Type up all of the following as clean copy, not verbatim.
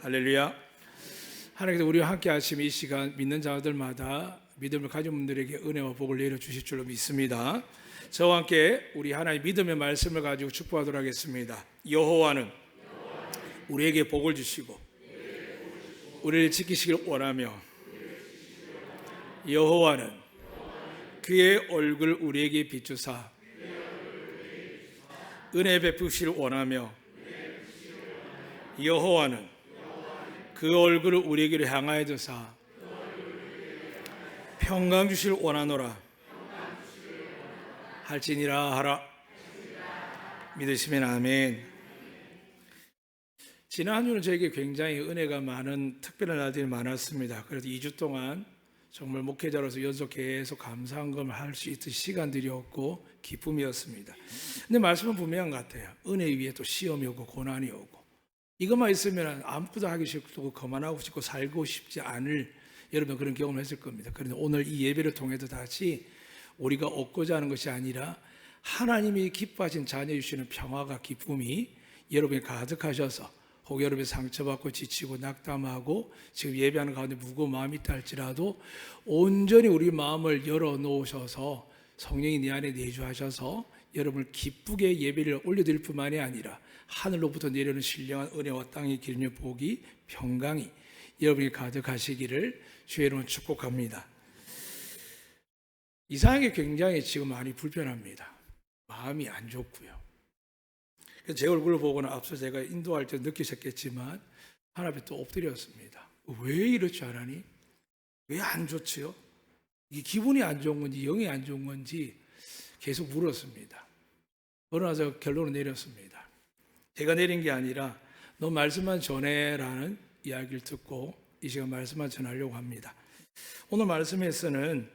할렐루야. 하나님께서 우리와 함께 하시면 이 시간 믿는 자들마다 믿음을 가진 분들에게 은혜와 복을 내려주실 줄로 믿습니다. 저와 함께 우리 하나님 믿음의 말씀을 가지고 축복하도록 하겠습니다. 여호와는 우리에게 복을 주시고 우리를 지키시길 원하며 여호와는 그의 얼굴 우리에게 비추사 은혜 베푸시길 원하며 여호와는 그 얼굴을 우리에게로 향하여 두사 평강 주시길 원하노라 할지니라 하라. 믿으시면 아멘. 지난 한 주는 저에게 굉장히 은혜가 많은 특별한 날들이 많았습니다. 그래서 2주 동안 정말 목회자로서 연속 계속 감사한 걸 할 수 있던 시간들이었고 기쁨이었습니다. 근데 말씀은 분명한 것 같아요. 은혜 위에 또 시험이 오고 고난이 오고 이것만 있으면 아무것도 하기 싫고 그만하고 싶고 살고 싶지 않을 여러분 그런 경험을 했을 겁니다. 그런데 오늘 이 예배를 통해서 다시 우리가 얻고자 하는 것이 아니라 하나님이 기뻐하신 자녀 주시는 평화가 기쁨이 여러분이 가득하셔서 혹 여러분이 상처받고 지치고 낙담하고 지금 예배하는 가운데 무거운 마음이 있다 할지라도 온전히 우리 마음을 열어놓으셔서 성령이 내 안에 내주하셔서 여러분을 기쁘게 예배를 올려드릴 뿐만이 아니라 하늘로부터 내려오는 신령한 은혜와 땅의 기름의 복이 평강이 여러분이 가득하시기를 주의 이름으로 축복합니다. 이상하게 굉장히 지금 많이 불편합니다. 마음이 안 좋고요. 제 얼굴을 보고는 앞서 제가 인도할 때 느끼셨겠지만 하나님 앞에 또 엎드렸습니다. 왜 이렇지 하나님? 왜 안 좋지요? 이게 기분이 안 좋은 건지 영이 안 좋은 건지 계속 물었습니다. 그러나서 결론을 내렸습니다. 제가 내린 게 아니라 너 말씀만 전해라는 이야기를 듣고 이 시간 말씀만 전하려고 합니다. 오늘 말씀에서는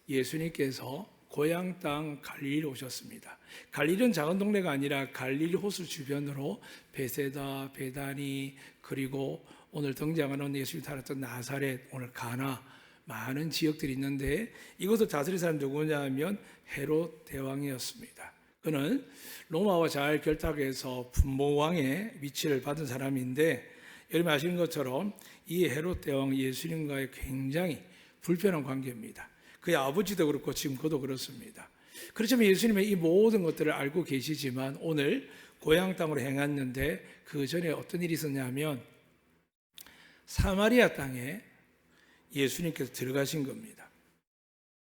예수님께서 고향 땅 갈릴리 오셨습니다. 갈릴리는 작은 동네가 아니라 갈릴리 호수 주변으로 베세다, 베다니 그리고 오늘 등장하는 예수님이 살았던 나사렛, 오늘 가나 많은 지역들이 있는데 이곳을 다스린 사람이 누구냐 하면 헤롯 대왕이었습니다. 그는 로마와 잘 결탁해서 분모왕의 위치를 받은 사람인데 여러분 아시는 것처럼 이 헤롯 대왕 예수님과의 굉장히 불편한 관계입니다. 그의 아버지도 그렇고 지금 그도 그렇습니다. 그렇지만 예수님의 이 모든 것들을 알고 계시지만 오늘 고향 땅으로 행했는데 그 전에 어떤 일이 있었냐면 사마리아 땅에 예수님께서 들어가신 겁니다.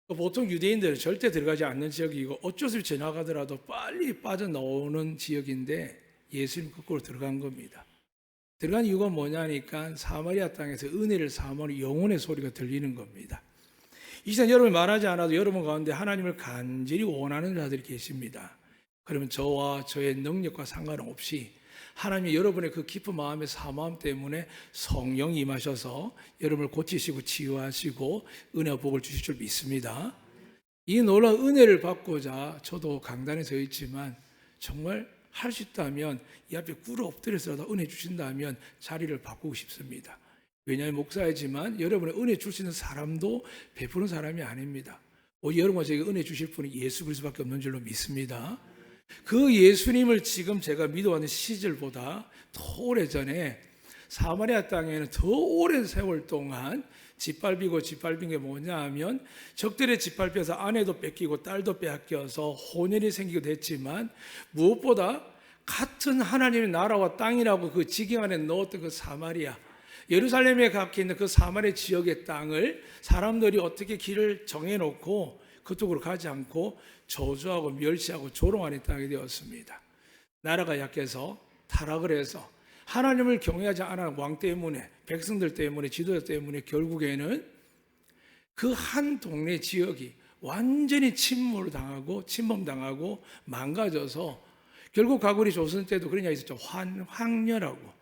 보통 유대인들은 절대 들어가지 않는 지역이고 어쩔 수 없이 지나가더라도 빨리 빠져나오는 지역인데 예수님 거꾸로 들어간 겁니다. 들어간 이유가 뭐냐니까 사마리아 땅에서 은혜를 사모하는 영혼의 소리가 들리는 겁니다. 이 시간 여러분이 말하지 않아도 여러분 가운데 하나님을 간절히 원하는 자들이 계십니다. 그러면 저와 저의 능력과 상관없이 하나님이 여러분의 그 깊은 마음의 사모함 때문에 성령이 임하셔서 여러분을 고치시고 치유하시고 은혜와 복을 주실 줄 믿습니다. 이 놀라운 은혜를 받고자 저도 강단에 서 있지만 정말 할 수 있다면 이 앞에 꿇어 엎드려서라도 은혜 주신다면 자리를 바꾸고 싶습니다. 왜냐하면 목사이지만 여러분의 은혜 줄 수 있는 사람도 베푸는 사람이 아닙니다. 오히려 여러분과 저에게 은혜 주실 분이 예수 그리스도밖에 없는 줄로 믿습니다. 그 예수님을 지금 제가 믿어왔는 시절보다 더 오래전에 사마리아 땅에는 더 오랜 세월 동안 짓밟힌 게 뭐냐 하면 적들의 짓밟혀서 아내도 뺏기고 딸도 빼앗겨서 혼연이 생기기도 했지만 무엇보다 같은 하나님의 나라와 땅이라고 그 지경 안에 넣었던 그 사마리아 예루살렘에 각해 있는 그 사마리아 지역의 땅을 사람들이 어떻게 길을 정해놓고 그쪽으로 가지 않고 저주하고 멸시하고 조롱하는 땅이 되었습니다. 나라가 약해서 타락을 해서 하나님을 경외하지 않은 왕 때문에 백성들 때문에 지도자 때문에 결국에는 그 한 동네 지역이 완전히 침범당하고 망가져서 결국 가구리 조선 때도 그런 이야기 있었죠. 황녀라고.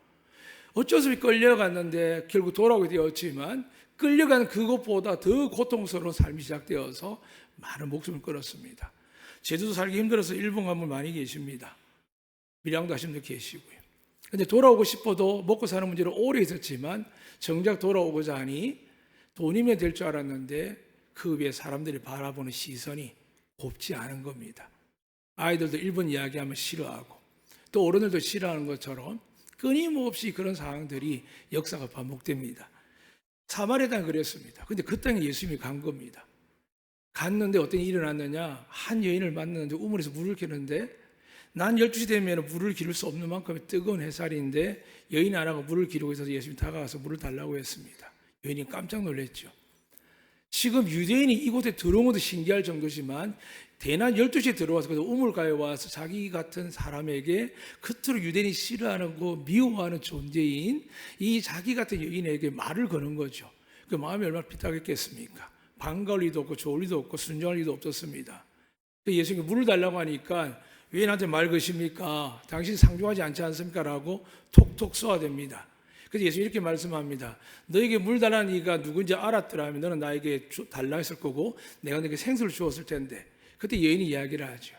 어쩔 수 없이 끌려갔는데 결국 돌아오게 되었지만 끌려간 그것보다 더 고통스러운 삶이 시작되어서 많은 목숨을 끊었습니다. 제주도 살기 힘들어서 일본 가면 많이 계십니다. 밀양도 하시는 분 계시고요. 근데 돌아오고 싶어도 먹고 사는 문제로 오래 있었지만 정작 돌아오고자 하니 돈이면 될 줄 알았는데 그 위에 사람들이 바라보는 시선이 곱지 않은 겁니다. 아이들도 일본 이야기하면 싫어하고 또 어른들도 싫어하는 것처럼 끊임없이 그런 상황들이 역사가 반복됩니다. 사마리아 땅 그랬습니다. 근데 그 땅에 예수님이 간 겁니다. 갔는데 어떤 일이 일어났느냐? 한 여인을 만났는데 우물에서 물을 기르는데 난 12시 되면 물을 기를 수 없는 만큼의 뜨거운 햇살인데 여인 하나가 물을 기르고 있어서 예수님이 다가가서 물을 달라고 했습니다. 여인이 깜짝 놀랐죠. 지금 유대인이 이곳에 들어온 것도 신기할 정도지만 대낮 12시에 들어와서 우물가에 와서 자기 같은 사람에게 그토록 유대인이 싫어하고 미워하는 존재인 이 자기 같은 여인에게 말을 거는 거죠. 그 마음이 얼마나 삐딱했겠습니까? 반가울 리도 없고 좋을 리도 없고 순종할 리도 없었습니다. 예수님이 물을 달라고 하니까 왜 나한테 말 거십니까? 당신 상종하지 않지 않습니까? 라고 톡톡 쏘아댑니다. 그래서 예수님이 이렇게 말씀합니다. 너에게 물 달라는 이가 누군지 알았더라면 너는 나에게 달라 했을 거고 내가 너에게 생수를 주었을 텐데. 그때 여인이 이야기를 하죠.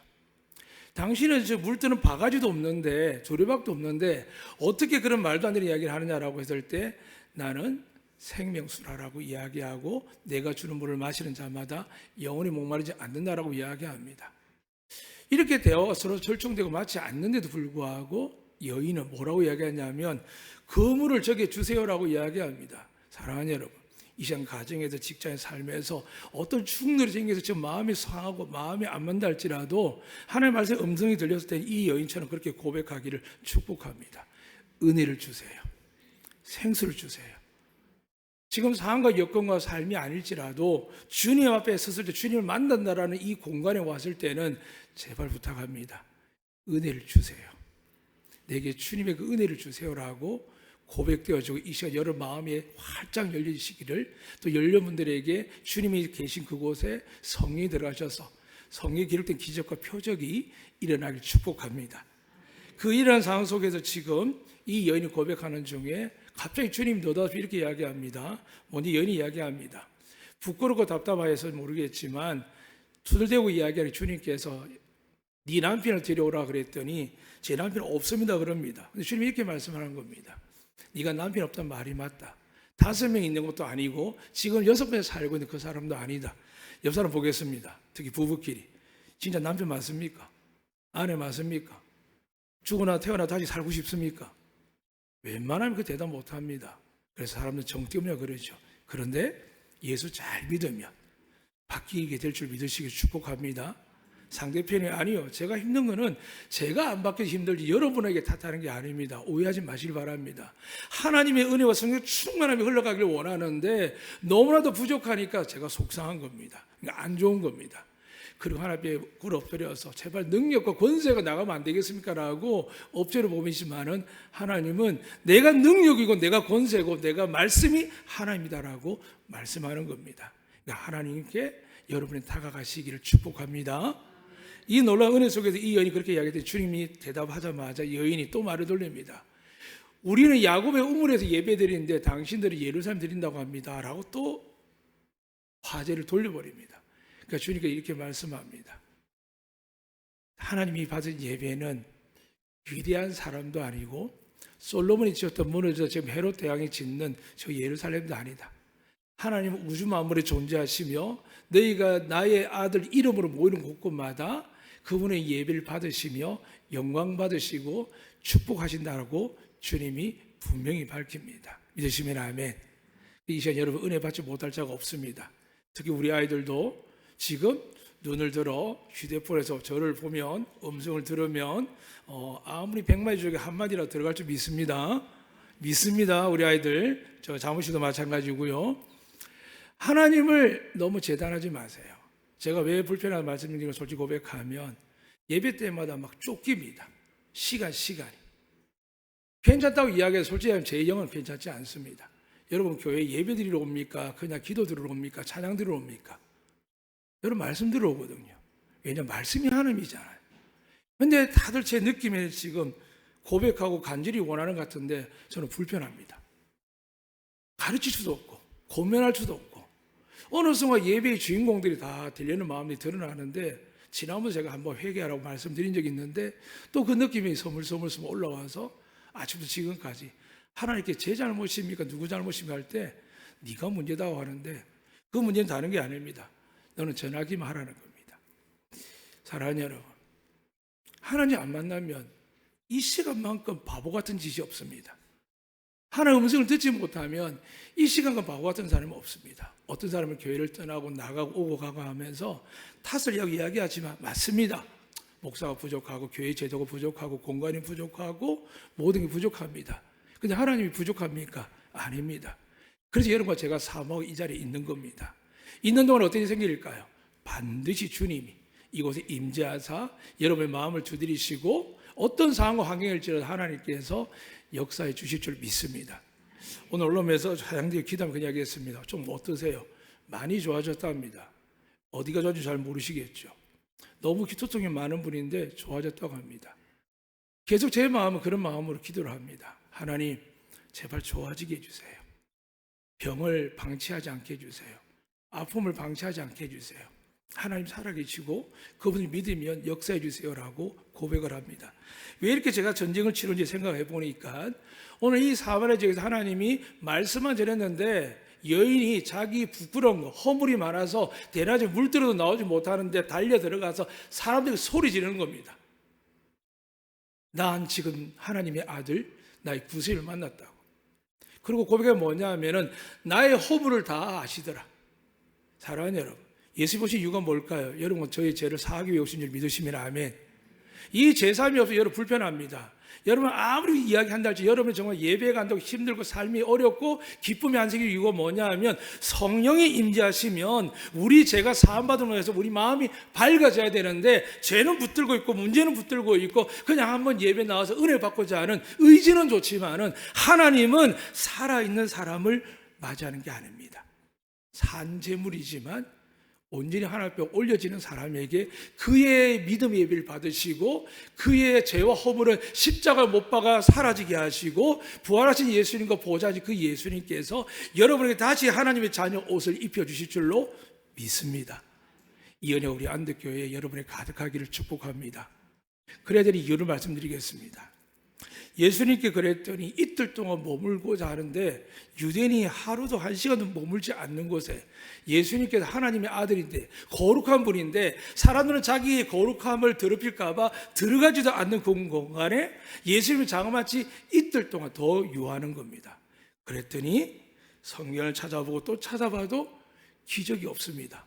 당신은 저 물 뜨는 바가지도 없는데 조류박도 없는데 어떻게 그런 말도 안 되는 이야기를 하느냐라고 했을 때 나는 생명수라라고 이야기하고 내가 주는 물을 마시는 자마다 영원히 목마르지 않는다라고 이야기합니다. 이렇게 대화가 서로 절충되고 맞지 않는데도 불구하고 여인은 뭐라고 이야기하냐면 그 물을 저게 주세요라고 이야기합니다. 사랑하는 여러분, 이 시간 가정에서 직장의 삶에서 어떤 충돌이 생겨서 지금 마음이 상하고 마음이 안 맞다 할지라도 하나님의 말씀의 음성이 들렸을 때 이 여인처럼 그렇게 고백하기를 축복합니다. 은혜를 주세요. 생수를 주세요. 지금 상황과 여건과 삶이 아닐지라도 주님 앞에 섰을 때 주님을 만난다라는 이 공간에 왔을 때는 제발 부탁합니다. 은혜를 주세요. 내게 주님의 그 은혜를 주세요라고 고백되어지고 이 시간 여러분 마음이 활짝 열리시기를 또 여러분들에게 주님이 계신 그곳에 성령이 들어가셔서 성령이 기록된 기적과 표적이 일어나길 축복합니다. 그 일어난 상황 속에서 지금 이 여인이 고백하는 중에 갑자기 주님이 너다시 이렇게 이야기합니다. 먼저 여인이 이야기합니다. 부끄럽고 답답해서 모르겠지만 투덜대고 이야기하는 주님께서 네 남편을 데려오라 그랬더니 제 남편 없습니다 그럽니다. 근데 주님이 이렇게 말씀하는 겁니다. 네가 남편 없다는 말이 맞다. 5명 있는 것도 아니고 지금 6명 살고 있는 그 사람도 아니다. 옆 사람 보겠습니다. 특히 부부끼리. 진짜 남편 맞습니까? 아내 맞습니까? 죽으나 태어나 다시 살고 싶습니까? 웬만하면 그 대답 못합니다. 그래서 사람들 정띄우며 그러죠. 그런데 예수 잘 믿으면 바뀌게 될 줄 믿으시길 축복합니다. 상대편이 아니요. 제가 힘든 거는 제가 안 바뀌어서 힘들지 여러분에게 탓하는 게 아닙니다. 오해하지 마시길 바랍니다. 하나님의 은혜와 성령 충만함이 흘러가길 원하는데 너무나도 부족하니까 제가 속상한 겁니다. 그러니까 안 좋은 겁니다. 그리고 하나님께 굴 엎드려서 제발 능력과 권세가 나가면 안 되겠습니까? 라고 엎드려 보이지만은 하나님은 내가 능력이고 내가 권세고 내가 말씀이 하나님이다라고 말씀하는 겁니다. 그러니까 하나님께 여러분이 다가가시기를 축복합니다. 이 놀라운 은혜 속에서 이 여인이 그렇게 이야기했더니 주님이 대답하자마자 여인이 또 말을 돌립니다. 우리는 야곱의 우물에서 예배드리는데 당신들이 예루살렘 드린다고 합니다. 라고 또 화제를 돌려버립니다. 그러니까 주님께서 이렇게 말씀합니다. 하나님이 받은 예배는 위대한 사람도 아니고 솔로몬이 지었던 문을 지금 헤롯 대왕이 짓는 저 예루살렘도 아니다. 하나님은 우주 만물에 존재하시며 너희가 나의 아들 이름으로 모이는 곳곳마다 그분의 예배를 받으시며 영광 받으시고 축복하신다고 주님이 분명히 밝힙니다. 믿으시면 아멘. 이 시간 여러분 은혜 받지 못할 자가 없습니다. 특히 우리 아이들도 지금 눈을 들어 휴대폰에서 저를 보면 음성을 들으면 아무리 100마디 중에 한마디라도 들어갈 줄 믿습니다. 믿습니다. 우리 아이들. 저 자무씨도 마찬가지고요. 하나님을 너무 재단하지 마세요. 제가 왜 불편한 말씀드리는 걸 솔직히 고백하면 예배 때마다 막 쫓깁니다. 시간이. 괜찮다고 이야기해서 솔직히 하면 제 영은 괜찮지 않습니다. 여러분 교회 예배 드리러 옵니까? 그냥 기도 들으러 옵니까? 찬양 들으러 옵니까? 여러분 말씀 들어오거든요. 왜냐하면 말씀이 하나님이잖아요. 그런데 다들 제 느낌에 지금 고백하고 간절히 원하는 것 같은데 저는 불편합니다. 가르칠 수도 없고 고면할 수도 없고 어느 순간 예배의 주인공들이 다 들리는 마음이 드러나는데 지난번에 제가 한번 회개하라고 말씀드린 적이 있는데 또 그 느낌이 서물서물 올라와서 아침부터 지금까지 하나님께 제 잘못입니까? 누구 잘못입니까? 할 때 네가 문제다고 하는데 그 문제는 다른 게 아닙니다. 너는 전하기만 하라는 겁니다. 사랑하는 여러분, 하나님 안 만나면 이 시간만큼 바보 같은 짓이 없습니다. 하나님의 음성을 듣지 못하면 이 시간과 바보 같은 사람은 없습니다. 어떤 사람은 교회를 떠나고 나가고 오고 가고 하면서 탓을 이야기하지만 맞습니다. 목사가 부족하고 교회 제도가 부족하고 공간이 부족하고 모든 게 부족합니다. 근데 하나님이 부족합니까? 아닙니다. 그래서 여러분과 제가 사모하고 이 자리에 있는 겁니다. 있는 동안 어떤 일이 생길까요? 반드시 주님이 이곳에 임재하사 여러분의 마음을 두드리시고 어떤 상황과 환경일지라도 하나님께서 역사해 주실 줄 믿습니다. 오늘 언론에서 사장님이 기도하면 그냥 하겠습니다. 좀 어떠세요? 많이 좋아졌답니다. 어디가 좋아진지 잘 모르시겠죠. 너무 기초통이 많은 분인데 좋아졌다고 합니다. 계속 제 마음은 그런 마음으로 기도를 합니다. 하나님, 제발 좋아지게 해주세요. 병을 방치하지 않게 해주세요. 아픔을 방치하지 않게 해주세요. 하나님 살아계시고 그분을 믿으면 역사해 주세요라고 고백을 합니다. 왜 이렇게 제가 전쟁을 치른지 생각해 보니까 오늘 이 사마리아 지역에서 하나님이 말씀만 전했는데 여인이 자기 부끄러운 거, 허물이 많아서 대낮에 물 들어도 나오지 못하는데 달려 들어가서 사람들이 소리 지르는 겁니다. 난 지금 하나님의 아들, 나의 구세주를 만났다고. 그리고 고백이 뭐냐 하면은 나의 허물을 다 아시더라. 사랑하는 여러분, 예수 보신 이유가 뭘까요? 여러분, 저희 죄를 사하기 위해 오신 줄 믿으시면 아멘. 이 제사함이 없어서 여러분 불편합니다. 여러분 아무리 이야기한다 할지 여러분 정말 예배가 안 되고 힘들고 삶이 어렵고 기쁨이 안 생길 이유가 뭐냐 하면 성령이 임재하시면 우리 죄가 사함받음으로 해서 우리 마음이 밝아져야 되는데 죄는 붙들고 있고 문제는 붙들고 있고 그냥 한번 예배 나와서 은혜 받고자 하는 의지는 좋지만은 하나님은 살아있는 사람을 맞이하는 게 아닙니다. 산재물이지만 온전히 하나님 앞에 올려지는 사람에게 그의 믿음의 예비를 받으시고 그의 죄와 허물을 십자가에 못 박아 사라지게 하시고 부활하신 예수님과 보좌하신 그 예수님께서 여러분에게 다시 하나님의 자녀 옷을 입혀주실 줄로 믿습니다. 이 은혜 우리 안덕교회에 여러분의 가득하기를 축복합니다. 그래야 될 이유를 말씀드리겠습니다. 예수님께 그랬더니 이틀 동안 머물고자 하는데 유대인이 하루도 한 시간도 머물지 않는 곳에 예수님께서 하나님의 아들인데 거룩한 분인데 사람들은 자기의 거룩함을 더럽힐까 봐 들어가지도 않는 그 공간에 예수님이 장엄하치 이틀 동안 더 유하는 겁니다. 그랬더니 성경을 찾아보고 또 찾아봐도 기적이 없습니다.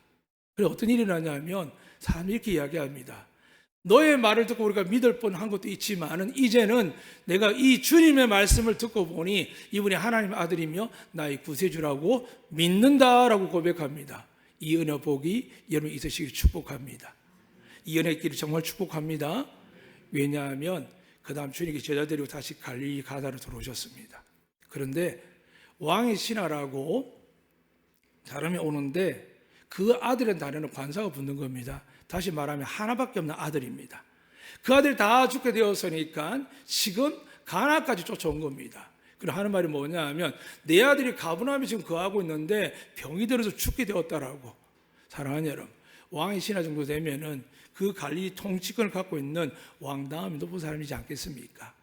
그래서 어떤 일이 나냐면 사람이 이렇게 이야기합니다. 너의 말을 듣고 우리가 믿을 뻔한 것도 있지만은 이제는 내가 이 주님의 말씀을 듣고 보니 이분이 하나님의 아들이며 나의 구세주라고 믿는다라고 고백합니다. 이 은혜 복이 여러분 있으시길 축복합니다. 이 은혜 길을 정말 축복합니다. 왜냐하면 그 다음 주님께 제자 데리고 다시 갈릴리 가나로 들어오셨습니다. 그런데 왕의 신하라고 사람이 오는데 그 아들의 다리는 관사가 붙는 겁니다. 다시 말하면 하나밖에 없는 아들입니다. 그 아들이 다 죽게 되었으니까 지금 가나까지 쫓아온 겁니다. 그리고 하는 말이 뭐냐 하면 내 아들이 가버나움에 지금 거하고 있는데 병이 들어서 죽게 되었다라고. 사랑하는 여러분, 왕의 신하 정도 되면은 그 갈릴리 통치권을 갖고 있는 왕 다음에 높은 사람이지 않겠습니까?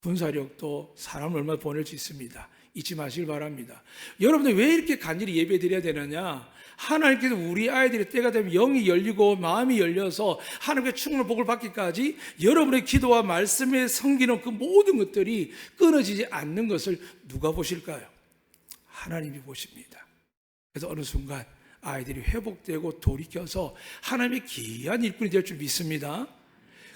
군사력도 사람을 얼마나 보낼 수 있습니다. 잊지 마시길 바랍니다. 여러분들 왜 이렇게 간절히 예배 드려야 되느냐? 하나님께서 우리 아이들의 때가 되면 영이 열리고 마음이 열려서 하나님께 충만한 복을 받기까지 여러분의 기도와 말씀에 섬기는 그 모든 것들이 끊어지지 않는 것을 누가 보실까요? 하나님이 보십니다. 그래서 어느 순간 아이들이 회복되고 돌이켜서 하나님의 귀한 일꾼이 될 줄 믿습니다.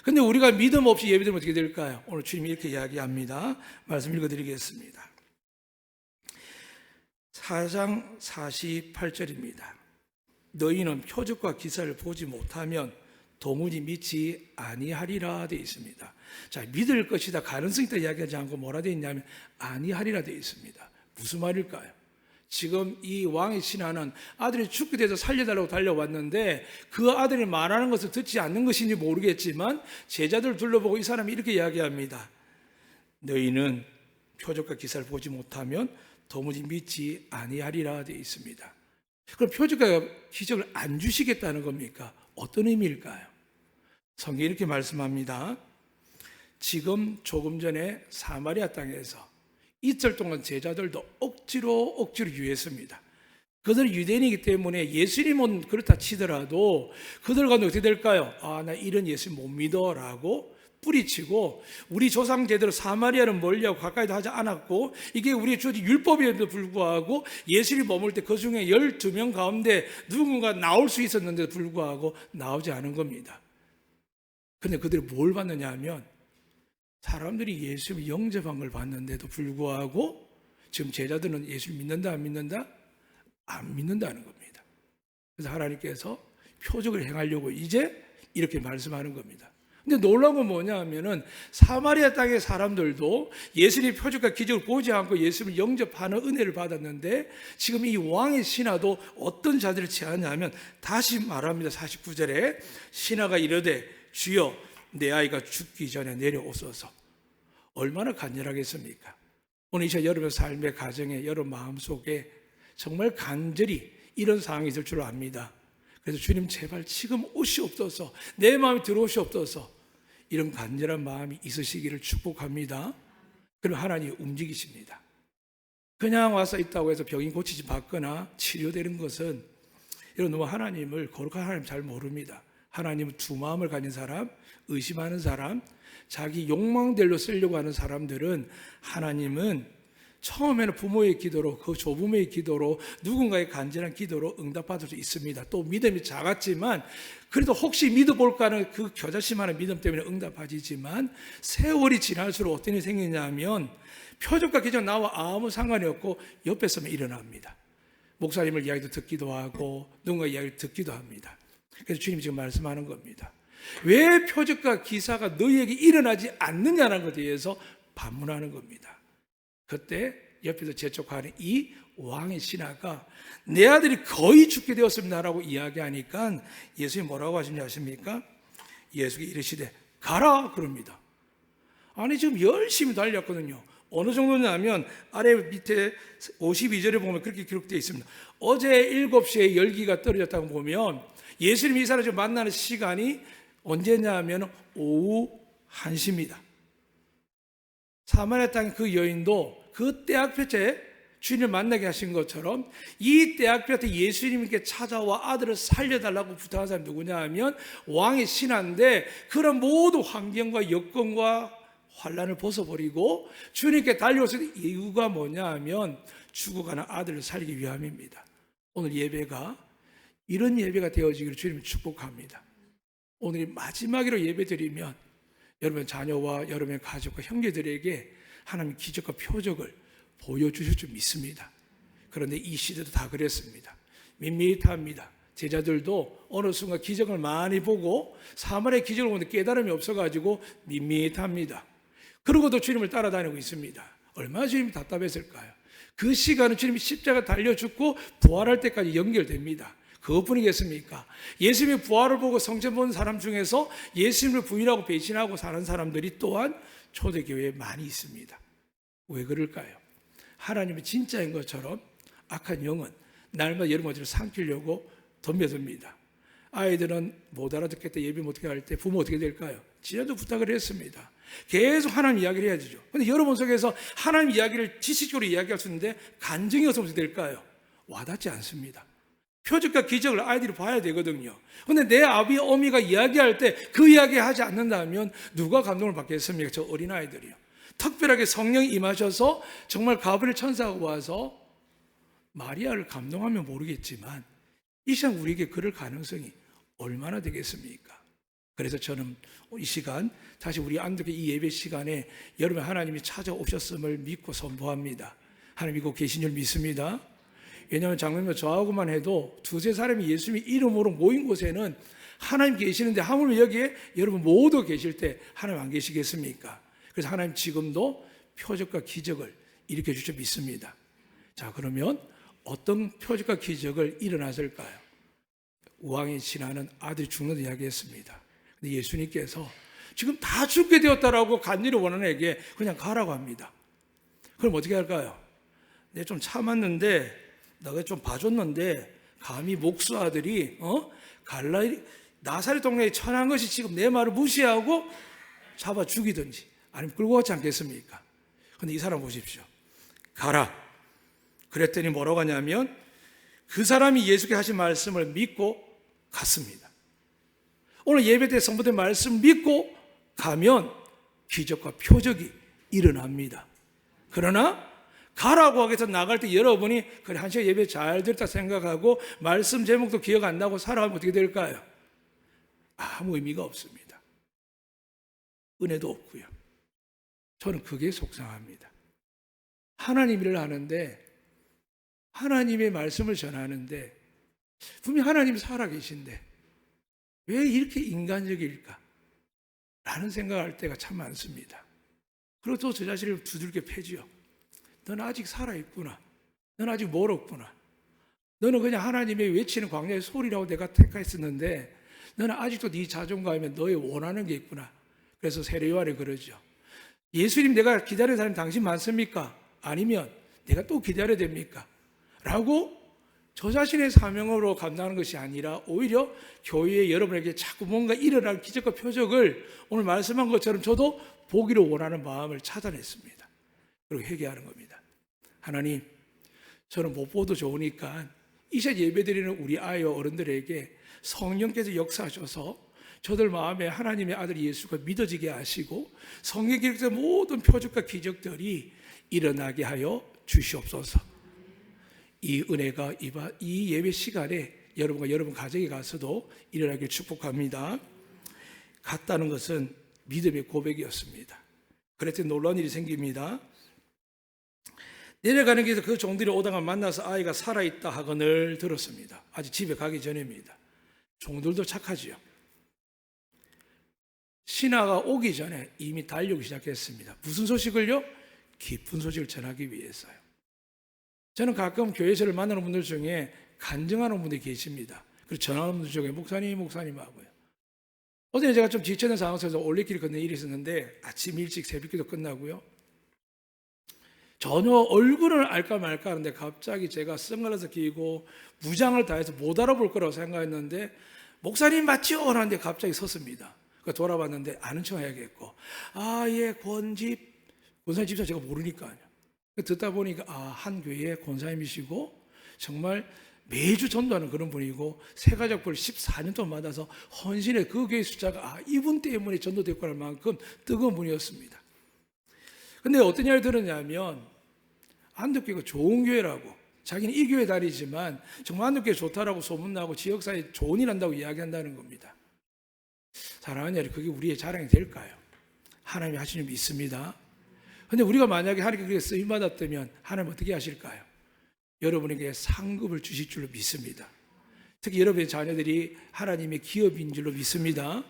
근데 우리가 믿음 없이 예배드리면 어떻게 될까요? 오늘 주님이 이렇게 이야기합니다. 말씀 읽어드리겠습니다. 4장 48절입니다. 너희는 표적과 기사를 보지 못하면 도무지 믿지 아니하리라 되어 있습니다. 자, 믿을 것이다, 가능성이 있다 이야기하지 않고 뭐라 되어 있냐면 아니하리라 되어 있습니다. 무슨 말일까요? 지금 이 왕의 신하는 아들이 죽게 돼서 살려달라고 달려왔는데 그 아들이 말하는 것을 듣지 않는 것인지 모르겠지만 제자들 둘러보고 이 사람이 이렇게 이야기합니다. 너희는 표적과 기사를 보지 못하면 도무지 믿지 아니하리라 되어 있습니다. 그럼 표적과 기적을 안 주시겠다는 겁니까? 어떤 의미일까요? 성경이 이렇게 말씀합니다. 지금 조금 전에 사마리아 땅에서 이틀 동안 제자들도 억지로 유했습니다. 그들은 유대인이기 때문에 예수님은 그렇다 치더라도 그들 가운데 어떻게 될까요? 나 이런 예수 못 믿어 라고 뿌리치고 우리 조상 제대로 사마리아는 멀리하고 가까이도 하지 않았고 이게 우리의 주어진 율법에도 불구하고 예수님이 머물 때 그 중에 12명 가운데 누군가 나올 수 있었는데도 불구하고 나오지 않은 겁니다. 그런데 그들이 뭘 받느냐 하면 사람들이 예수님을 영접한 걸 봤는데도 불구하고 지금 제자들은 예수를 믿는다 안 믿는다? 안 믿는다는 겁니다. 그래서 하나님께서 표적을 행하려고 이제 이렇게 말씀하는 겁니다. 근데 놀라운 건 뭐냐 하면은 사마리아 땅의 사람들도 예수님의 표적과 기적을 보지 않고 예수님을 영접하는 은혜를 받았는데 지금 이 왕의 신하도 어떤 자들을 취하냐면 다시 말합니다. 49절에 신하가 이르되 주여 내 아이가 죽기 전에 내려오소서. 얼마나 간절하겠습니까? 오늘 이 시간 여러분 삶의 가정에 여러분 마음속에 정말 간절히 이런 상황이 있을 줄 압니다. 그래서 주님 제발 지금 오시옵소서, 내 마음에 들어오시옵소서, 이런 간절한 마음이 있으시기를 축복합니다. 그럼 하나님이 움직이십니다. 그냥 와서 있다고 해서 병이 고치지 받거나 치료되는 것은 여러분 너무 하나님을 거룩한 하나님 잘 모릅니다. 하나님은 두 마음을 가진 사람, 의심하는 사람, 자기 욕망대로 쓰려고 하는 사람들은 하나님은 처음에는 부모의 기도로 그 조부모의 기도로 누군가의 간절한 기도로 응답받을 수 있습니다. 또 믿음이 작았지만 그래도 혹시 믿어볼까 하는 그 겨자씨만한 믿음 때문에 응답하지만 세월이 지날수록 어떤 일이 생기냐면 표적과 기적 나와 아무 상관이 없고 옆에 서면 일어납니다. 목사님을 이야기도 듣기도 하고 누군가 이야기를 듣기도 합니다. 그래서 주님이 지금 말씀하는 겁니다. 왜 표적과 기사가 너희에게 일어나지 않느냐는 것에 대해서 반문하는 겁니다. 그때 옆에서 재촉하는 이 왕의 신하가 내 아들이 거의 죽게 되었습니다라고 이야기하니까 예수님이 뭐라고 하시는지 아십니까? 예수가 이르시되 가라 그럽니다. 아니 지금 열심히 달렸거든요. 어느 정도냐면 아래 밑에 52절에 보면 그렇게 기록되어 있습니다. 어제 7시에 열기가 떨어졌다고 보면 예수님이 이 사람을 만나는 시간이 언제냐 하면 오후 1시입니다. 사마리아 땅의 그 여인도 그 때학볕에 주인을 만나게 하신 것처럼 이 때학볕에 예수님께 찾아와 아들을 살려달라고 부탁한 사람이 누구냐 하면 왕의 신하인데 그런 모든 환경과 여건과 환란을 벗어버리고 주님께 달려오신 이유가 뭐냐 하면 죽어가는 아들을 살리기 위함입니다. 오늘 예배가 이런 예배가 되어지기를 주님을 축복합니다. 오늘 마지막으로 예배드리면 여러분 자녀와 여러분의 가족과 형제들에게 하나님 기적과 표적을 보여주실 줄 믿습니다. 그런데 이 시대도 다 그랬습니다. 밋밋합니다. 제자들도 어느 순간 기적을 많이 보고 사마리아 기적을 보는데 깨달음이 없어가지고 밋밋합니다. 그러고도 주님을 따라다니고 있습니다. 얼마나 주님이 답답했을까요? 그 시간은 주님이 십자가 달려 죽고 부활할 때까지 연결됩니다. 그것뿐이겠습니까? 예수님의 부활을 보고 성전 본 사람 중에서 예수님을 부인하고 배신하고 사는 사람들이 또한 초대교회에 많이 있습니다. 왜 그럴까요? 하나님은 진짜인 것처럼 악한 영은 날마다 여러분들을 삼키려고 덤벼듭니다. 아이들은 못 알아듣겠다 예배 못하게 할 때 부모 어떻게 될까요? 지난주 부탁을 했습니다. 계속 하나님 이야기를 해야 되죠. 그런데 여러분 속에서 하나님 이야기를 지식적으로 이야기할 수 있는데 간증이 어떻게 될까요? 와닿지 않습니다. 표적과 기적을 아이들이 봐야 되거든요. 그런데 내 아비 어미가 이야기할 때 그 이야기 하지 않는다면 누가 감동을 받겠습니까? 저 어린아이들이요. 특별하게 성령이 임하셔서 정말 가브리엘 천사가 와서 마리아를 감동하면 모르겠지만 이 시간 우리에게 그럴 가능성이 얼마나 되겠습니까? 그래서 저는 이 시간 다시 우리 안독의 이 예배 시간에 여러분 하나님이 찾아오셨음을 믿고 선포합니다. 하나님 믿고 계신 줄 믿습니다. 왜냐하면 장로님 저하고만 해도 두세 사람이 예수님의 이름으로 모인 곳에는 하나님 계시는데 하물며 여기에 여러분 모두 계실 때 하나님 안 계시겠습니까? 그래서 하나님 지금도 표적과 기적을 일으켜 주셔 믿습니다. 자, 그러면 어떤 표적과 기적을 일어났을까요? 우왕의 신하는 아들이 죽는 이야기했습니다. 근데 예수님께서 지금 다 죽게 되었다라고 간절히 원하는 에게 그냥 가라고 합니다. 그럼 어떻게 할까요? 내가 좀 참았는데 너가 좀 봐줬는데 감히 목수 아들이 나사렛 동네에 천한 것이 지금 내 말을 무시하고 잡아 죽이든지 아니면 끌고 가지 않겠습니까? 그런데 이 사람 보십시오. 가라. 그랬더니 뭐라고 하냐면 그 사람이 예수께 하신 말씀을 믿고 갔습니다. 오늘 예배 때 선포된 말씀 믿고 가면 기적과 표적이 일어납니다. 그러나 가라고 하겠어 나갈 때 여러분이 그래 한 시간 예배 잘 들었다 생각하고 말씀 제목도 기억 안 나고 살아가면 어떻게 될까요? 아무 의미가 없습니다. 은혜도 없고요. 저는 그게 속상합니다. 하나님 일을 하는데 하나님의 말씀을 전하는데 분명히 하나님이 살아계신데 왜 이렇게 인간적일까? 라는 생각할 때가 참 많습니다. 그리고 또 저 자신을 두들겨 패지요. 너는 아직 살아있구나. 너는 아직 멀었구나. 너는 그냥 하나님의 외치는 광야의 소리라고 내가 택했었는데 너는 아직도 네 자존감에 너의 원하는 게 있구나. 그래서 세례요한이 그러죠. 예수님 내가 기다리는 사람이 당신 많습니까? 아니면 내가 또 기다려야 됩니까? 라고 저 자신의 사명으로 감당하는 것이 아니라 오히려 교회에 여러분에게 자꾸 뭔가 일어날 기적과 표적을 오늘 말씀한 것처럼 저도 보기를 원하는 마음을 찾아냈습니다. 그리고 회개하는 겁니다. 하나님, 저는 못 보도 좋으니까 이제 예배드리는 우리 아이와 어른들에게 성령께서 역사하셔서 저들 마음에 하나님의 아들 예수가 믿어지게 하시고 성경 기록된 모든 표적과 기적들이 일어나게 하여 주시옵소서. 이 은혜가 이 예배 시간에 여러분과 여러분 가정에 가서도 일어나길 축복합니다. 갔다는 것은 믿음의 고백이었습니다. 그랬더니 놀라운 일이 생깁니다. 내려가는 길에서 그 종들이 오다가 만나서 아이가 살아있다 하거늘 들었습니다. 아직 집에 가기 전입니다. 종들도 착하지요. 신하가 오기 전에 이미 달려오기 시작했습니다. 무슨 소식을요? 기쁜 소식을 전하기 위해서요. 저는 가끔 교회에서 만나는 분들 중에 간증하는 분들이 계십니다. 그리고 전하는 분들 중에 목사님하고요. 어제 제가 좀 지쳐있는 상황에서 올레길을 걷는 일이 있었는데 아침 일찍 새벽기도 끝나고요. 전혀 얼굴을 알까 말까 하는데 갑자기 제가 선글라스 끼고 무장을 다해서 못 알아볼 거라고 생각했는데 목사님 맞죠? 하는데 갑자기 섰습니다. 돌아봤는데 아는 척 해야겠고 예 권사님 집사 제가 모르니까요. 듣다 보니까 한 교회의 권사님이시고 정말 매주 전도하는 그런 분이고 새가족부를 14년 동안 받아서 헌신의 그 교회 숫자가 이분 때문에 전도됐고 할 만큼 뜨거운 분이었습니다. 근데 어떤 이야기를 들었냐면 안덕교회가 좋은 교회라고 자기는 이 교회 다니지만 정말 안덕교회 좋다라고 소문나고 지역사회에 좋은 일 한다고 이야기한다는 겁니다. 사랑하는 여러분, 그게 우리의 자랑이 될까요? 하나님이 하시는 믿습니다. 근데 우리가 만약에 하나님께 쓰임받았다면 하나님 어떻게 하실까요? 여러분에게 상급을 주실 줄로 믿습니다. 특히 여러분의 자녀들이 하나님의 기업인 줄로 믿습니다.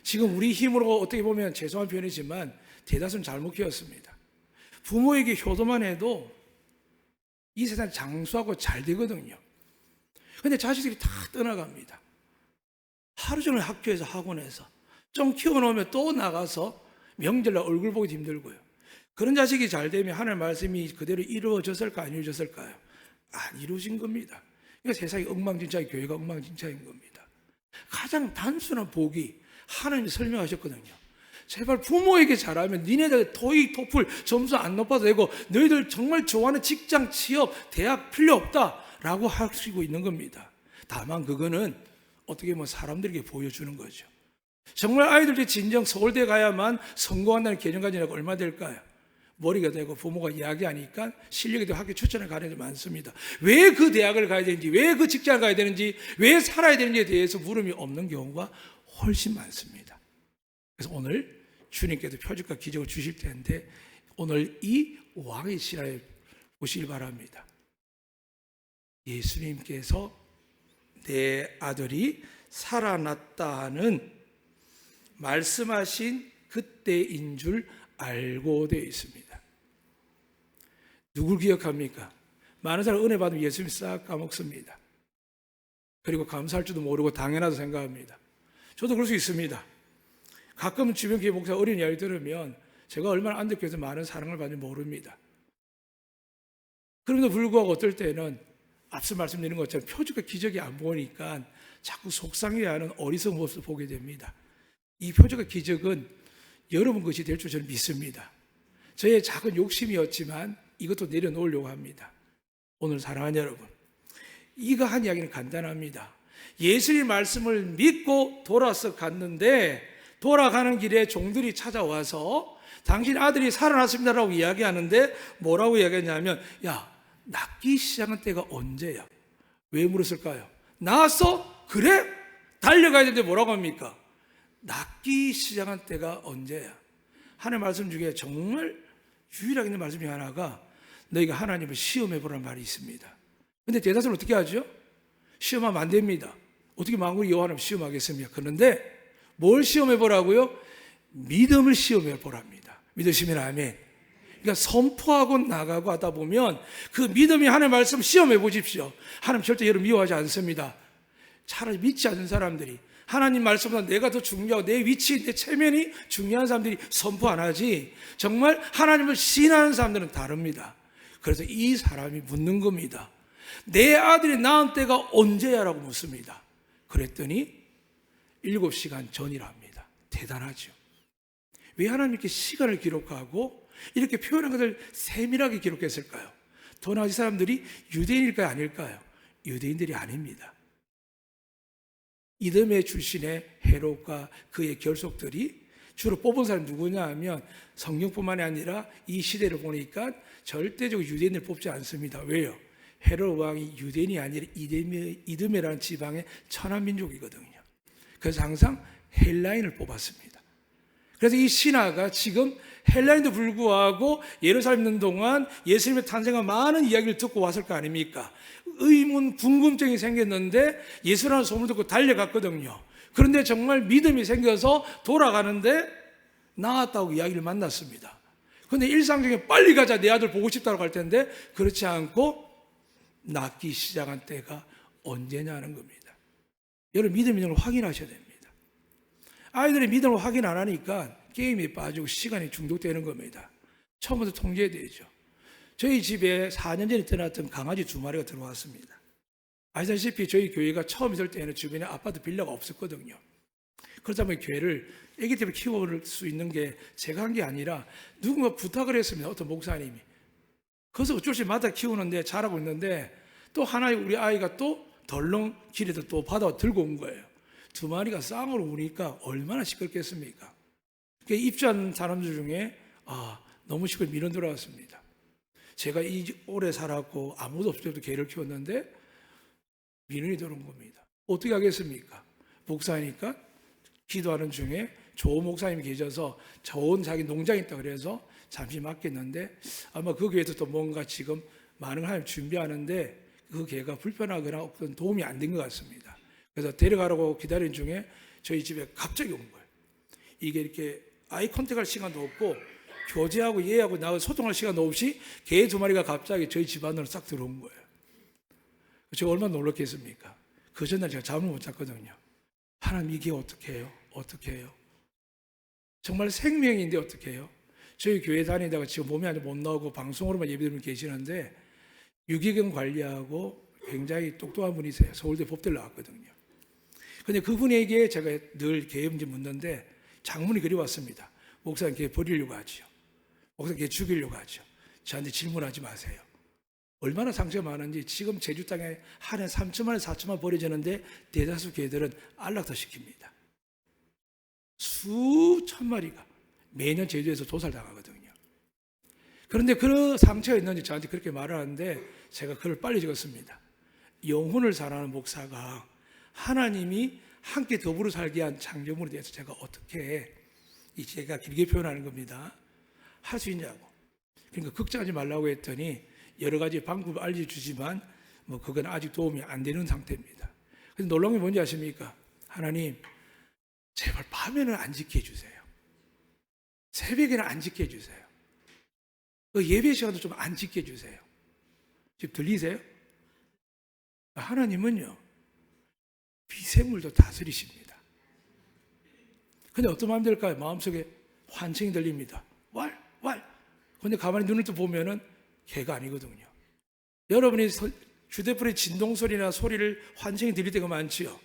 지금 우리 힘으로 어떻게 보면 죄송한 표현이지만 대다수는 잘못 키웠습니다. 부모에게 효도만 해도 이 세상 장수하고 잘 되거든요. 근데 자식들이 다 떠나갑니다. 하루 종일 학교에서 학원에서 좀 키워놓으면 또 나가서 명절날 얼굴 보기 힘들고요. 그런 자식이 잘 되면 하나님의 말씀이 그대로 이루어졌을까 안 이루어졌을까요? 안 이루어진 겁니다. 그러니까 세상이 엉망진창이 교회가 엉망진창인 겁니다. 가장 단순한 복이 하나님이 설명하셨거든요. 제발 부모에게 잘하면 니네들 토익, 토플 점수 안 높아도 되고 너희들 정말 좋아하는 직장, 취업, 대학 필요 없다라고 하시고 있는 겁니다. 다만 그거는 어떻게 보면 사람들에게 보여주는 거죠. 정말 아이들이 진정 서울대 가야만 성공한다는 개념 가진 애가 얼마 될까요? 머리가 되고 부모가 이야기하니까 실력이 되고 학교 추천을 가는 애들 많습니다. 왜 그 대학을 가야 되는지, 왜 그 직장을 가야 되는지, 왜 살아야 되는지에 대해서 물음이 없는 경우가 훨씬 많습니다. 그래서 오늘 주님께서 표적과 기적을 주실 텐데 오늘 이 왕의 신화를 보시길 바랍니다. 예수님께서 내 아들이 살아났다는 말씀하신 그때인 줄 알고 되어 있습니다. 누굴 기억합니까? 많은 사람 은혜 받으면 예수님 싹 까먹습니다. 그리고 감사할 줄도 모르고 당연하다고 생각합니다. 저도 그럴 수 있습니다. 가끔 주변 교회 목사 어린 이야기 들으면 제가 얼마나 안덕교에서 많은 사랑을 받는지 모릅니다. 그럼에도 불구하고 어떨 때는 앞서 말씀드린 것처럼 표적과 기적이 안 보이니까 자꾸 속상해하는 어리석은 모습을 보게 됩니다. 이 표적과 기적은 여러분 것이 될 줄 저는 믿습니다. 저의 작은 욕심이었지만 이것도 내려놓으려고 합니다. 오늘 사랑하는 여러분, 이거 한 이야기는 간단합니다. 예수의 말씀을 믿고 돌아서 갔는데 돌아가는 길에 종들이 찾아와서 당신 아들이 살아났습니다라고 이야기하는데 뭐라고 이야기했냐면, 야, 낫기 시작한 때가 언제야? 왜 물었을까요? 나왔어? 그래? 달려가야 되는데 뭐라고 합니까? 낫기 시작한 때가 언제야? 하나님의 말씀 중에 정말 유일하게 있는 말씀 중에 하나가 너희가 하나님을 시험해보라는 말이 있습니다. 근데 대다수는 어떻게 하죠? 시험하면 안 됩니다. 어떻게 만국의 여호와를 시험하겠습니까? 그런데 뭘 시험해보라고요? 믿음을 시험해보랍니다. 믿으시면 아멘. 그러니까 선포하고 나가고 하다 보면 그 믿음이 하나님의 말씀 시험해보십시오. 하나님 절대 여러분 미워하지 않습니다. 차라리 믿지 않는 사람들이 하나님 말씀보다 내가 더 중요하고 내 위치, 내 체면이 중요한 사람들이 선포 안 하지, 정말 하나님을 신하는 사람들은 다릅니다. 그래서 이 사람이 묻는 겁니다. 내 아들이 낳은 때가 언제야? 라고 묻습니다. 그랬더니 7시간 전이랍니다. 대단하죠. 왜 하나님께 시간을 기록하고 이렇게 표현한 것을 세밀하게 기록했을까요? 더 나아가 이 사람들이 유대인일까요? 아닐까요? 유대인들이 아닙니다. 이드메 출신의 헤롯과 그의 결속들이 주로 뽑은 사람이 누구냐 하면 성경뿐만이 아니라 이 시대를 보니까 절대적으로 유대인을 뽑지 않습니다. 왜요? 헤롯 왕이 유대인이 아니라 이드메라는 지방의 천한민족이거든요. 그래서 항상 헬라인을 뽑았습니다. 그래서 이 신화가 지금 헬라인도 불구하고 예루살렘 있는 동안 예수님의 탄생한 많은 이야기를 듣고 왔을 거 아닙니까? 의문, 궁금증이 생겼는데 예수라는 소문을 듣고 달려갔거든요. 그런데 정말 믿음이 생겨서 돌아가는데 나았다고 이야기를 만났습니다. 그런데 일상적인 빨리 가자, 내 아들 보고 싶다고 할 텐데 그렇지 않고 낳기 시작한 때가 언제냐는 겁니다. 여러분 믿음 있는 걸 확인하셔야 됩니다. 아이들의 믿음을 확인 안 하니까 게임에 빠지고 시간이 중독되는 겁니다. 처음부터 통제해야 되죠. 저희 집에 4년 전에 떠났던 강아지 2마리가 들어왔습니다. 아시다시피 저희 교회가 처음 있을 때는 주변에 아파트 빌라가 없었거든요. 그러다 보니 교회를 아기 때부터 키울 수 있는 게 제가 한 게 아니라 누군가 부탁을 했습니다. 어떤 목사님이. 그래서 어쩔 수 없이 마다 키우는데 자라고 있는데 또 하나의 우리 아이가 또 덜렁 길에서 또 받아 들고 온 거예요. 2마리가 쌍으로 우니까 얼마나 시끄럽겠습니까? 입주한 사람들 중에 너무 시끄러 민원 들어왔습니다. 제가 오래 살았고 아무도 없을 때도 개를 키웠는데 민원이 들어온 겁니다. 어떻게 하겠습니까? 목사니까 기도하는 중에 좋은 목사님이 계셔서 좋은 자기 농장이 있다 그래서 잠시 맡겼는데 아마 그 교회에서 또 뭔가 지금 많은 하나님 준비하는데 그 개가 불편하거나 어떤 도움이 안 된 것 같습니다. 그래서 데려가라고 기다리는 중에 저희 집에 갑자기 온 거예요. 이게 이렇게 아이 컨택할 시간도 없고 교제하고 얘하고 나하고 소통할 시간도 없이 개 2마리가 갑자기 저희 집 안으로 싹 들어온 거예요. 제가 얼마나 놀랐겠습니까? 그 전날 제가 잠을 못 잤거든요. 하나님 이게 어떻게 해요? 어떻게 해요? 정말 생명인데 어떻게 해요? 저희 교회 다니다가 지금 몸이 아주 못 나오고 방송으로만 예배드리는 계시는데 유기견 관리하고 굉장히 똑똑한 분이세요. 서울대 법대를 나왔거든요. 근데 그분에게 제가 늘 개 문제 묻는데 장문이 그리 왔습니다. 목사님 개 버리려고 하죠. 목사님 개 죽이려고 하죠. 저한테 질문하지 마세요. 얼마나 상처가 많은지 지금 제주 땅에 한 해 3천만 원, 4천만 버려지는데 대다수 개들은 안락사 시킵니다. 수천 마리가 매년 제주에서 도살당하거든요. 그런데 그 상처가 있는지 저한테 그렇게 말을 하는데 제가 글을 빨리 적었습니다. 영혼을 사랑하는 목사가 하나님이 함께 더불어 살게 한 창조물에 대해서 제가 어떻게 제가 길게 표현하는 겁니다. 할 수 있냐고. 그러니까 걱정하지 말라고 했더니 여러 가지 방법을 알려주지만 그건 아직 도움이 안 되는 상태입니다. 근데 놀라운 게 뭔지 아십니까? 하나님 제발 밤에는 안 지켜 주세요. 새벽에는 안 지켜 주세요. 그 예배 시간도 좀 안 지켜 주세요. 지금 들리세요? 하나님은요 미생물도 다스리십니다. 근데 어떤 마음 들까요? 마음속에 환청이 들립니다. 왈. 근데 가만히 눈을 또 보면은 개가 아니거든요. 여러분이 휴대폰의 진동소리나 소리를 환청이 들릴 때가 많지요.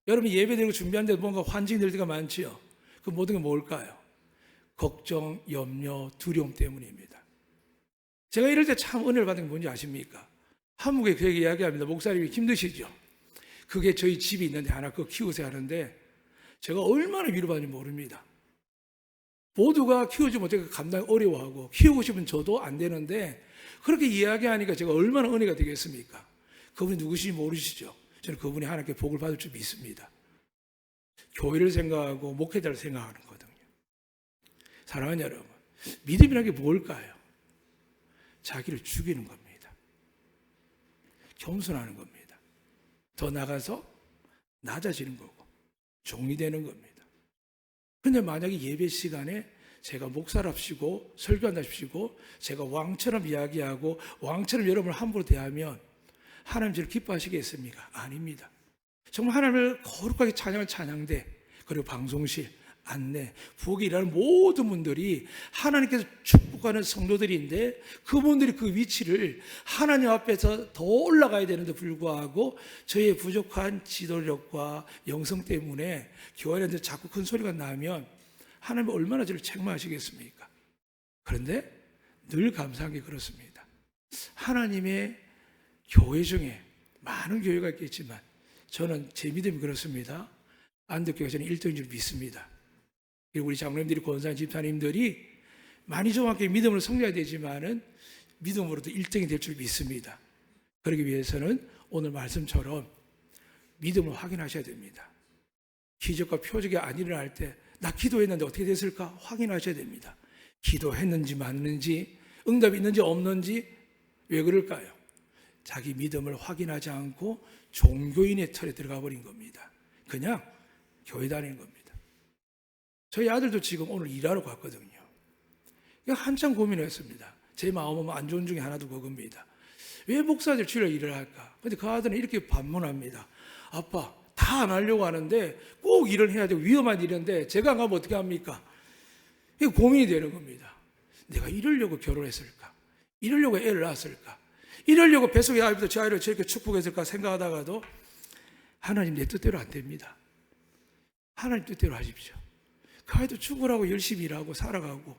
여러분이 예배드리고 준비하는데 뭔가 환청이 들릴 때가 많지요. 그 모든 게 뭘까요? 걱정, 염려, 두려움 때문입니다. 제가 이럴 때 참 은혜를 받은 게 뭔지 아십니까? 한국에 그에게 이야기합니다. 목사님이 힘드시죠? 그게 저희 집이 있는데 하나 그거 키우세요 하는데 제가 얼마나 위로받는지 모릅니다. 모두가 키우지 못하니까 감당이 어려워하고 키우고 싶은 저도 안 되는데 그렇게 이야기하니까 제가 얼마나 은혜가 되겠습니까? 그분이 누구신지 모르시죠? 저는 그분이 하나님께 복을 받을 줄 믿습니다. 교회를 생각하고 목회자를 생각하는 거거든요. 사랑하는 여러분, 믿음이라는 게 뭘까요? 자기를 죽이는 겁니다. 겸손하는 겁니다. 더 나가서 낮아지는 거고 종이 되는 겁니다. 근데 만약에 예배 시간에 제가 목사랍시고 설교한답시고 제가 왕처럼 이야기하고 왕처럼 여러분을 함부로 대하면 하나님 저를 기뻐하시겠습니까? 아닙니다. 정말 하나님을 거룩하게 찬양할 찬양대, 그리고 방송실, 안내, 부엌에 일하는 모든 분들이 하나님께서 축복하는 성도들인데 그분들이 그 위치를 하나님 앞에서 더 올라가야 되는데 불구하고 저희의 부족한 지도력과 영성 때문에 교회 안에서 자꾸 큰 소리가 나면 하나님이 얼마나 저를 책망하시겠습니까? 그런데 늘 감사한 게 그렇습니다. 하나님의 교회 중에 많은 교회가 있겠지만 저는 제 믿음이 그렇습니다. 안덕교회가 저는 1등인 줄 믿습니다. 그리고 우리 장로님들이, 권사님, 집사님들이 많이 정확하게 믿음으로 성장해야 되지만은 믿음으로도 1등이 될 줄 믿습니다. 그러기 위해서는 오늘 말씀처럼 믿음을 확인하셔야 됩니다. 기적과 표적이 안 일어날 때 나 기도했는데 어떻게 됐을까 확인하셔야 됩니다. 기도했는지 맞는지, 응답이 있는지 없는지. 왜 그럴까요? 자기 믿음을 확인하지 않고 종교인의 틀에 들어가 버린 겁니다. 그냥 교회 다니는 겁니다. 저희 아들도 지금 오늘 일하러 갔거든요. 한참 고민했습니다. 제 마음은 안 좋은 중에 하나도 그겁니다. 왜 목사들 주일에 일을 할까? 근데 그 아들은 이렇게 반문합니다. 아빠, 다 안 하려고 하는데 꼭 일을 해야 되고 위험한 일인데 제가 안 가면 어떻게 합니까? 이게 고민이 되는 겁니다. 내가 이러려고 결혼했을까? 이러려고 애를 낳았을까? 이러려고 뱃속의 아이부터 저 아이를 저렇게 축복했을까 생각하다가도 하나님 내 뜻대로 안 됩니다. 하나님 뜻대로 하십시오. 그 아이도 죽으라고 열심히 일하고 살아가고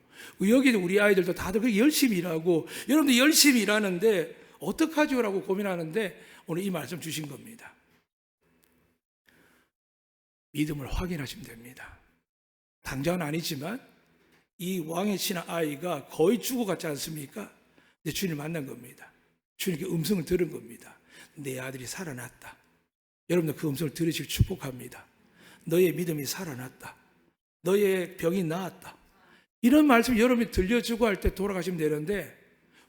여기 우리 아이들도 다들 열심히 일하고 여러분들 열심히 일하는데 어떡하지요? 라고 고민하는데 오늘 이 말씀 주신 겁니다. 믿음을 확인하시면 됩니다. 당장은 아니지만 이 왕의 친한 아이가 거의 죽어갔지 않습니까? 근데 주님을 만난 겁니다. 주님께 음성을 들은 겁니다. 내 아들이 살아났다. 여러분들 그 음성을 들으시고 축복합니다. 너의 믿음이 살아났다. 너의 병이 나았다. 이런 말씀 여러분이 들려주고 할 때 돌아가시면 되는데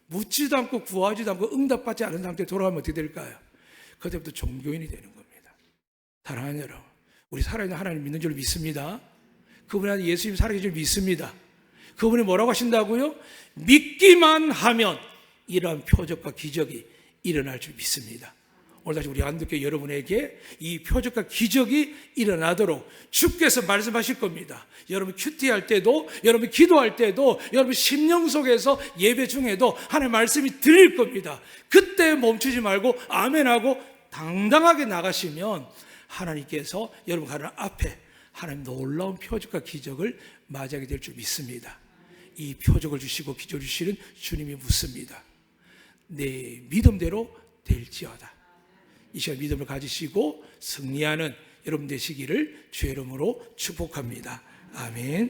묻지도 않고 구하지도 않고 응답받지 않은 상태에 돌아가면 어떻게 될까요? 그때부터 종교인이 되는 겁니다. 사랑하는 여러분, 우리 살아있는 하나님 믿는 줄 믿습니다. 그분이 아니라 예수님 살아계신 줄 믿습니다. 그분이 뭐라고 하신다고요? 믿기만 하면 이러한 표적과 기적이 일어날 줄 믿습니다. 오늘 다시 우리 안독교 여러분에게 이 표적과 기적이 일어나도록 주께서 말씀하실 겁니다. 여러분 큐티할 때도, 여러분 기도할 때도, 여러분 심령 속에서 예배 중에도 하나님의 말씀이 들릴 겁니다. 그때 멈추지 말고 아멘하고 당당하게 나가시면 하나님께서 여러분 가는 앞에 하나님 놀라운 표적과 기적을 맞이하게 될 줄 믿습니다. 이 표적을 주시고 기적을 주시는 주님이 묻습니다. 내 믿음대로 될지어다. 이 시간 믿음을 가지시고 승리하는 여러분 되시기를 주의 이름으로 축복합니다. 아멘.